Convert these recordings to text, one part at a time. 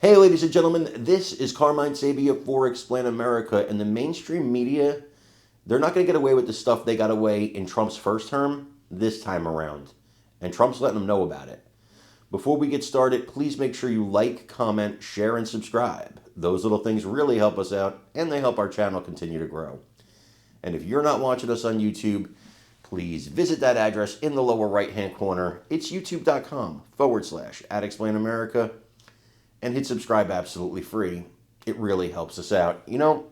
Hey, ladies and gentlemen, this is Carmine Sabia for Explain America, and the mainstream media, they're not going to get away with the stuff they got away in Trump's first term this time around, and Trump's letting them know about it. Before we get started, please make sure you like, comment, share, and subscribe. Those little things really help us out, and they help our channel continue to grow. And if you're not watching us on YouTube, please visit that address in the lower right-hand corner. It's youtube.com/@ExplainAmerica. And hit subscribe absolutely free. It really helps us out. You know,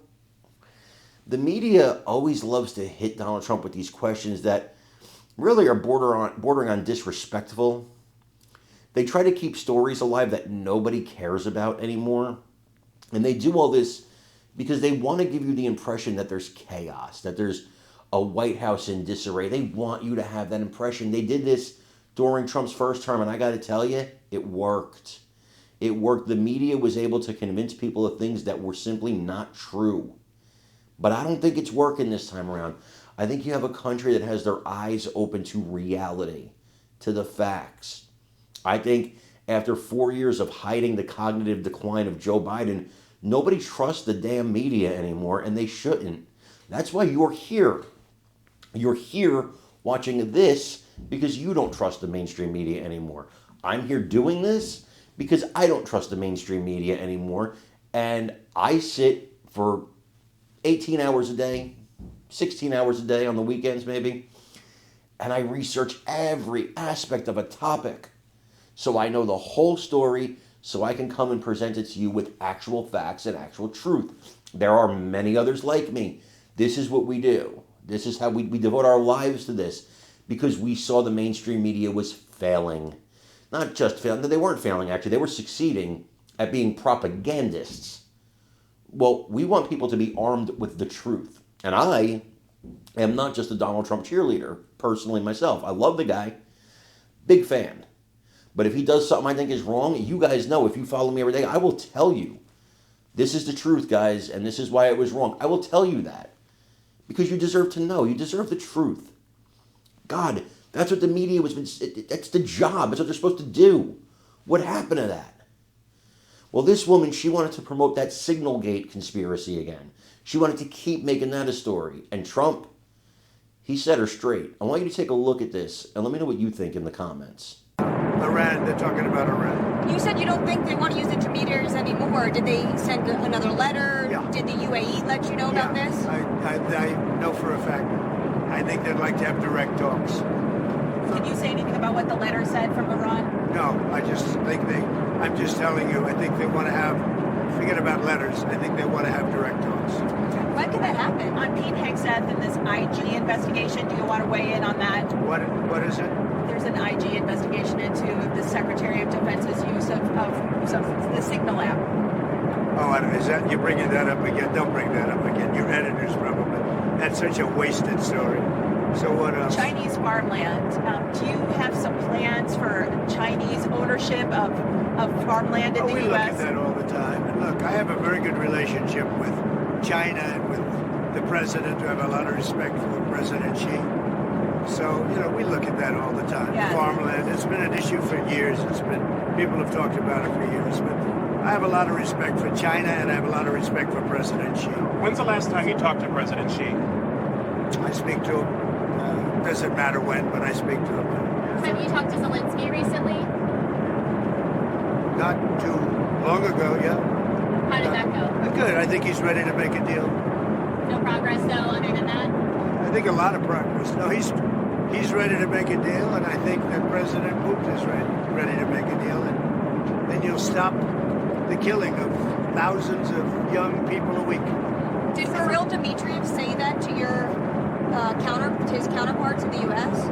the media always loves to hit Donald Trump with these questions that really are bordering on disrespectful. They try to keep stories alive that nobody cares about anymore. And they do all this because they want to give you the impression that there's chaos, that there's a White House in disarray. They want you to have that impression. They did this during Trump's first term, and I got to tell you, it worked. It worked. The media was able to convince people of things that were simply not true. But I don't think it's working this time around. I think you have a country that has their eyes open to reality, to the facts. I think after 4 years of hiding the cognitive decline of Joe Biden, nobody trusts the damn media anymore, and they shouldn't. That's why you're here. You're here watching this because you don't trust the mainstream media anymore. I'm here doing this because I don't trust the mainstream media anymore, and I sit for 18 hours a day, 16 hours a day on the weekends maybe, and I research every aspect of a topic so I know the whole story, so I can come and present it to you with actual facts and actual truth. There are many others like me. This is what we do. This is how we devote our lives to this, because we saw the mainstream media was failing. Not just failing, they weren't failing actually, they were succeeding at being propagandists. Well, we want people to be armed with the truth. And I am not just a Donald Trump cheerleader, personally myself. I love the guy, big fan. But if he does something I think is wrong, you guys know, if you follow me every day, I will tell you, this is the truth, guys, and this is why it was wrong. I will tell you that. Because you deserve to know. You deserve the truth. God, that's what the media that's the job. That's what they're supposed to do. What happened to that? Well, this woman, she wanted to promote that Signalgate conspiracy again. She wanted to keep making that a story. And Trump, he set her straight. I want you to take a look at this and let me know what you think in the comments. Iran, they're talking about Iran. You said you don't think they want to use intermediaries anymore. Did they send another letter? Yeah. Did the UAE let you know about this? I know for a fact. I think they'd like to have direct talks. Can you say anything about what the letter said from Iran? No, I'm just telling you, I think they want to have, forget about letters, I think they want to have direct talks. When could that happen? On Pete Hegseth and this IG investigation, do you want to weigh in on that? What is it? There's an IG investigation into the Secretary of Defense's use of the Signal app. Oh, is that, you're bringing that up again? Don't bring that up again. Your editors probably. That's such a wasted story. So what else? Chinese farmland. Do you have some plans for Chinese ownership of farmland in the U.S.? We look at that all the time. And look, I have a very good relationship with China and with the president. I have a lot of respect for President Xi. So, we look at that all the time. Yes. Farmland, it's been an issue for years. People have talked about it for years. But I have a lot of respect for China, and I have a lot of respect for President Xi. When's the last time you talked to President Xi? I speak to him. Doesn't matter when, but I speak to him. Have you talked to Zelensky recently? Not too long ago, yeah. How did that go? Good. I think he's ready to make a deal. No progress, though, other than that? I think a lot of progress. No, he's ready to make a deal, and I think that President Putin is ready to make a deal, and then you'll stop the killing of thousands of young people a week. Did Kirill Dmitriev say that to his counterparts in the U.S.?